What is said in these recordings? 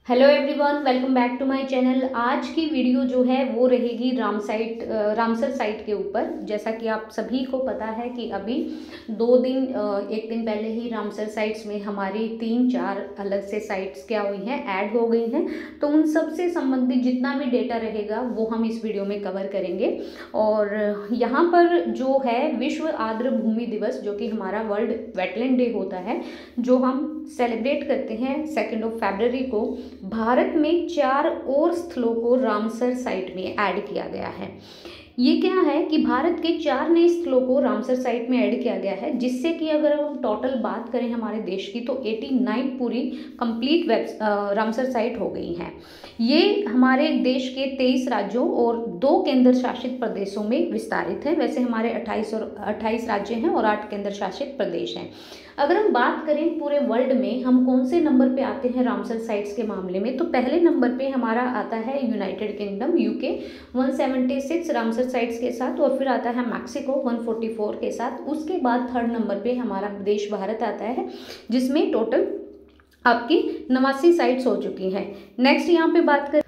Hello everyone, welcome back to my channel. आज की video जो है वो रहेगी रामसर साइट के ऊपर। जैसा कि आप सभी को पता है कि अभी एक दिन पहले ही रामसर साइट्स में हमारी 3-4 अलग से साइट्स क्या हुई हैं, ऐड हो गई हैं। तो उन सब से संबंधित जितना भी डेटा रहेगा वो हम इस वीडियो में कवर करेंगे। और यहाँ पर जो है विश्व आर्द्र भूमि दिवस, जो कि हमारा वर्ल्ड वेटलैंड डे होता है, जो हम सेलिब्रेट करते हैं 2 फरवरी को, भारत में 4 और स्थलों को रामसर साइट में ऐड किया गया है। ये क्या है कि भारत के 4 नए स्थलों को रामसर साइट में ऐड किया गया है, जिससे कि अगर हम टोटल बात करें हमारे देश की तो 89 पूरी कंप्लीट रामसर साइट हो गई हैं। ये हमारे देश के 23 राज्यों और 2 केंद्र शासित प्रदेशों में विस्तारित है। वैसे हमारे 28 राज्य हैं और 8 केंद्र शासित प्रदेश हैं। अगर हम बात करें पूरे वर्ल्ड में हम कौन से नंबर पे आते हैं रामसर साइट्स के मामले में, तो पहले नंबर पे हमारा आता है United kingdom UK 176 Ramsar sites के साथ, और फिर आता है मैक्सिको 144 के साथ। उसके बाद थर्ड नंबर पे हमारा देश भारत आता है, जिसमें टोटल आपकी 89 साइट्स हो चुकी हैं। नेक्स्ट यहाँ पे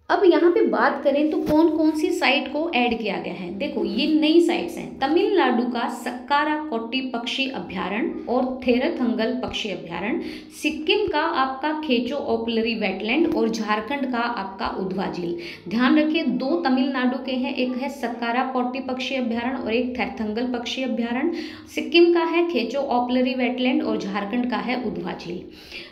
अब यहाँ पे बात करें तो कौन कौन सी साइट को ऐड किया गया है। देखो, ये नई साइट्स हैं। तमिलनाडु का सक्कारा कोट्टी पक्षी अभ्यारण्य और थेरथंगल पक्षी अभ्यारण्य, सिक्किम का आपका खेचो ओपलरी वेटलैंड और झारखंड का आपका उधवा झील। ध्यान रखिए, 2 तमिलनाडु के हैं, एक है सक्कारा कोट्टी पक्षी अभ्यारण्य और एक थेरथंगल पक्षी अभ्यारण्य। सिक्किम का है खेचो ओपलरी वेटलैंड और झारखंड का है उधवा झील।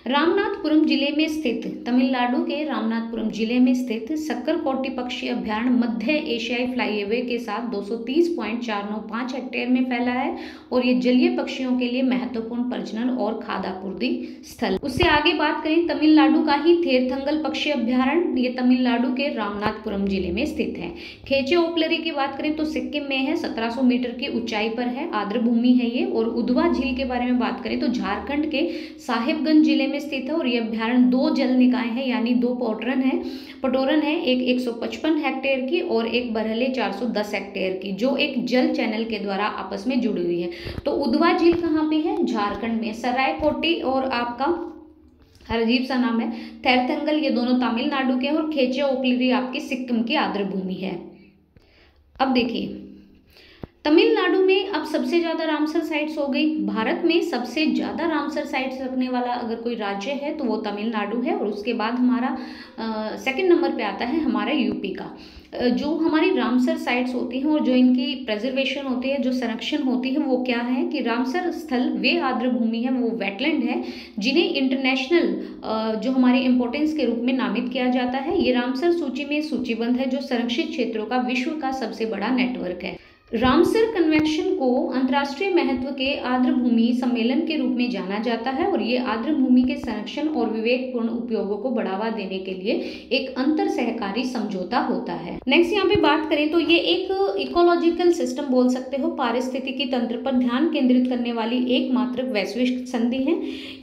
रामनाथपुरम जिले में स्थित, तमिलनाडु के रामनाथपुरम जिले में स्थित सक्करकोटी पक्षी अभ्यारण्य मध्य एशियाई फ्लाईओवर के साथ 230.495 हेक्टेयर में फैला है और ये जलीय पक्षियों के लिए महत्वपूर्ण प्रजनन और खाद्यापूर्ति स्थल। उससे आगे बात करें, तमिलनाडु का ही थेरथंगल पक्षी अभ्यारण्य, ये तमिलनाडु के रामनाथपुरम जिले में स्थित है। खेचे ओपलरी की बात करें तो सिक्किम में है, 1700 मीटर की ऊंचाई पर है, आर्द्र भूमि है ये। और उधवा झील के बारे में बात करें तो झारखंड के साहिबगंज जिले में स्थित है और ये अभ्यारण्य 2 जल निकाय है, यानी 2 पटोरन है, एक 155 हेक्टेयर की और एक बरहले 410 हेक्टेयर की, जो एक जल चैनल के द्वारा आपस में जुड़ी हुई है। तो उधवा झील कहाँ पे है? झारखंड में। सरायकोटी और आपका अजीब सा नाम है थेरथंगल, ये दोनों तमिलनाडु के हैं और खेचे ओपलरी आपकी सिक्किम की आर्द्र भूमि है। अब देखिए, तमिलनाडु में अब सबसे ज़्यादा रामसर साइट्स हो गई। भारत में सबसे ज़्यादा रामसर साइट्स रखने वाला अगर कोई राज्य है तो वो तमिलनाडु है, और उसके बाद हमारा सेकंड नंबर पे आता है हमारा यूपी का। जो हमारी रामसर साइट्स होती हैं और जो इनकी प्रेजर्वेशन होती है, जो संरक्षण होती है, वो क्या है कि रामसर स्थल वे आर्द्र भूमि है, वो वेटलैंड है, जिन्हें इंटरनेशनल जो हमारे इंपॉर्टेंस के रूप में नामित किया जाता है। ये रामसर सूची में सूचीबद्ध है, जो संरक्षित क्षेत्रों का विश्व का सबसे बड़ा नेटवर्क है। रामसर कन्वेंशन को अंतर्राष्ट्रीय महत्व के आर्द्र भूमि सम्मेलन के रूप में जाना जाता है, और ये आर्द्र भूमि के संरक्षण और विवेकपूर्ण उपयोगों को बढ़ावा देने के लिए एक अंतर सहकारी समझौता होता है। नेक्स्ट यहाँ पे बात करें तो ये एक इकोलॉजिकल सिस्टम बोल सकते हो, पारिस्थितिकी तंत्र पर ध्यान केंद्रित करने वाली एकमात्र वैश्विक संधि है।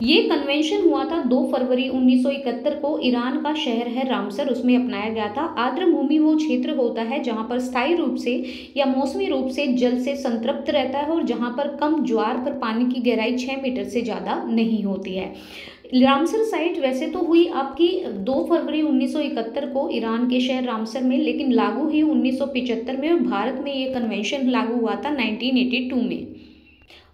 ये कन्वेंशन हुआ था 2 फरवरी 1971 को। ईरान का शहर है रामसर, उसमें अपनाया गया था। आर्द्र भूमि वो क्षेत्र होता है जहाँ पर स्थायी रूप से या मौसमी रूप से जल से संतृप्त रहता है और जहां पर कम ज्वार पर पानी की गहराई 6 मीटर से ज्यादा नहीं होती है। रामसर साइट वैसे तो हुई आपकी 2 फरवरी 1971 को ईरान के शहर रामसर में, लेकिन लागू हुई 1975 में, और भारत में ये कन्वेंशन लागू हुआ था 1982 में।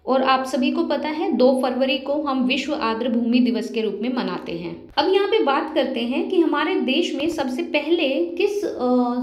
और आप सभी को पता है 2 फरवरी को हम विश्व आर्द्र भूमि दिवस के रूप में मनाते हैं। अब यहाँ पे बात करते हैं कि हमारे देश में सबसे पहले किस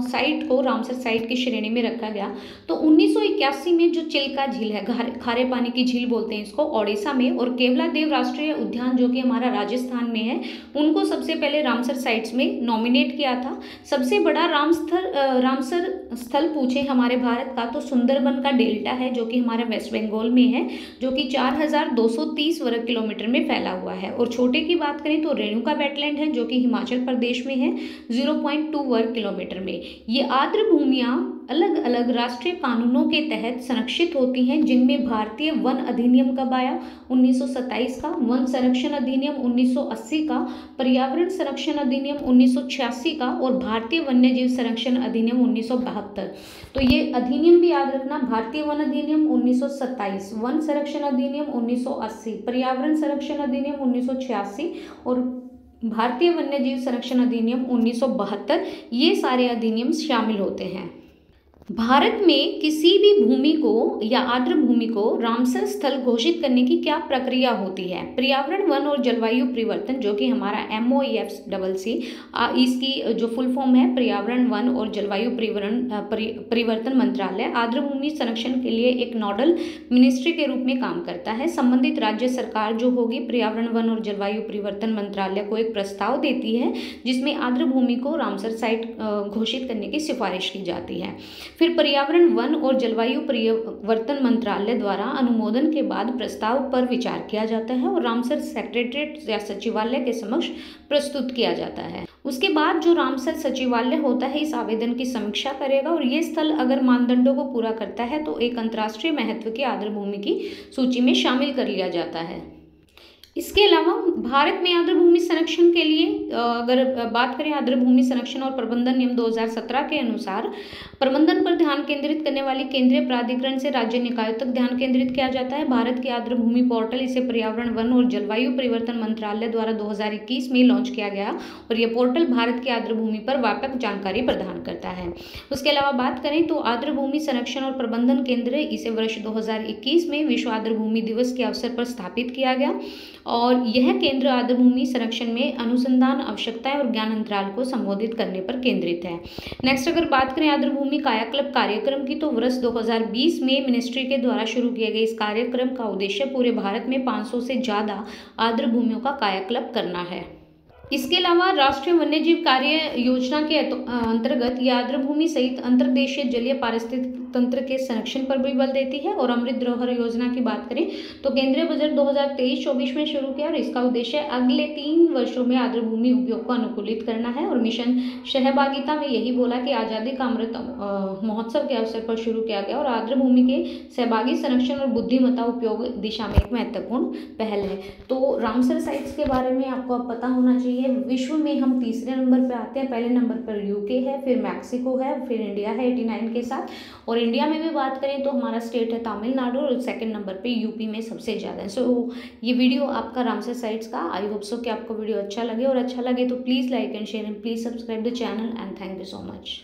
साइट को रामसर साइट की श्रेणी में रखा गया। तो 1981 में जो चिल्का झील है, खारे पानी की झील बोलते हैं इसको, ओडिशा में, और केवलादेव राष्ट्रीय उद्यान जो कि हमारा राजस्थान में है, उनको सबसे पहले रामसर साइट्स में नॉमिनेट किया था। सबसे बड़ा रामसर स्थल पूछे हमारे भारत का तो सुंदरबन का डेल्टा है, जो कि हमारे वेस्ट बंगाल में है, जो कि 4230 वर्ग किलोमीटर में फैला हुआ है। और छोटे की बात करें तो रेणुका वेटलैंड है, जो कि हिमाचल प्रदेश में है, 0.2 वर्ग किलोमीटर में। ये आर्द्र भूमियां अलग अलग राष्ट्रीय कानूनों के तहत संरक्षित होती हैं, जिनमें भारतीय वन अधिनियम कब आया? 1927 का, वन संरक्षण अधिनियम 1980 का, पर्यावरण संरक्षण अधिनियम 1986 का, और भारतीय वन्यजीव संरक्षण अधिनियम 1972। तो ये अधिनियम भी याद रखना, भारतीय वन अधिनियम 1927, वन संरक्षण अधिनियम 1980, पर्यावरण संरक्षण अधिनियम 1986 और भारतीय वन्यजीव संरक्षण अधिनियम 1972, ये सारे अधिनियम शामिल होते हैं। भारत में किसी भी भूमि को या आर्द्र भूमि को रामसर स्थल घोषित करने की क्या प्रक्रिया होती है? पर्यावरण, वन और जलवायु परिवर्तन, जो कि हमारा MOEFCC, इसकी जो फुल फॉर्म है पर्यावरण, वन और जलवायु परिवर्तन मंत्रालय, आर्द्र भूमि संरक्षण के लिए एक नोडल मिनिस्ट्री के रूप में काम करता है। संबंधित राज्य सरकार जो होगी पर्यावरण, वन और जलवायु परिवर्तन मंत्रालय को एक प्रस्ताव देती है जिसमें आर्द्र भूमि को रामसर साइट घोषित करने की सिफारिश की जाती है। फिर पर्यावरण, वन और जलवायु परिवर्तन मंत्रालय द्वारा अनुमोदन के बाद प्रस्ताव पर विचार किया जाता है और रामसर सेक्रेटेरिएट या सचिवालय के समक्ष प्रस्तुत किया जाता है। उसके बाद जो रामसर सचिवालय होता है इस आवेदन की समीक्षा करेगा और ये स्थल अगर मानदंडों को पूरा करता है तो एक अंतर्राष्ट्रीय महत्व की आर्द्र भूमि की सूची में शामिल कर लिया जाता है। इसके अलावा भारत में आर्द्र भूमि संरक्षण के लिए अगर बात करें, आर्द्र भूमि संरक्षण और प्रबंधन नियम 2017 के अनुसार प्रबंधन पर ध्यान केंद्रित करने वाली केंद्रीय प्राधिकरण से राज्य निकायों तक ध्यान केंद्रित किया जाता है। भारत की आर्द्र भूमि पोर्टल, इसे पर्यावरण, वन और जलवायु परिवर्तन मंत्रालय द्वारा 2021 में लॉन्च किया गया और यह पोर्टल भारत की आर्द्र भूमि पर व्यापक जानकारी प्रदान करता है। उसके अलावा बात करें तो आर्द्र भूमि संरक्षण और प्रबंधन केंद्र, इसे वर्ष 2021 में विश्व आर्द्र भूमि दिवस के अवसर पर स्थापित किया गया और यह केंद्र आर्द्र भूमि संरक्षण में अनुसंधान, आवश्यकताएं और ज्ञान अंतराल को संबोधित करने पर केंद्रित है। नेक्स्ट अगर बात करें आर्द्र भूमि कायाकल्प कार्यक्रम की, तो वर्ष 2020 में मिनिस्ट्री के द्वारा शुरू किए गए इस कार्यक्रम का उद्देश्य पूरे भारत में 500 से ज़्यादा आर्द्र भूमियों का कायाकल्प करना है। इसके अलावा राष्ट्रीय वन्यजीव कार्य योजना के अंतर्गत यह आर्द्र भूमि सहित अंतर्देशीय जलीय पारिस्थितिक तंत्र के संरक्षण पर भी बल देती है। और अमृत धरोहर योजना की बात करें तो केंद्रीय बजट 2023-24 में शुरू किया और इसका उद्देश्य अगले 3 वर्षों में आर्द्र भूमि उपयोग को अनुकूलित करना है। और मिशन सहभागिता में यही बोला कि आज़ादी का अमृत महोत्सव के अवसर पर शुरू किया गया और आर्द्र भूमि के सहभागी संरक्षण और बुद्धिमत्ता उपयोग दिशा में एक महत्वपूर्ण पहल है। तो रामसर साइट्स के बारे में आपको अब पता होना चाहिए। विश्व में हम तीसरे नंबर पर आते हैं। पहले नंबर पर यूके है, फिर मैक्सिको है, फिर इंडिया है 89 के साथ। और इंडिया में भी बात करें तो हमारा स्टेट है तमिलनाडु और सेकंड नंबर पे यूपी में सबसे ज़्यादा है। सो ये वीडियो आपका रामसर साइट्स का, आई होप सो कि आपको वीडियो अच्छा लगे और अच्छा लगे तो please like and share and please subscribe the channel and thank you so much.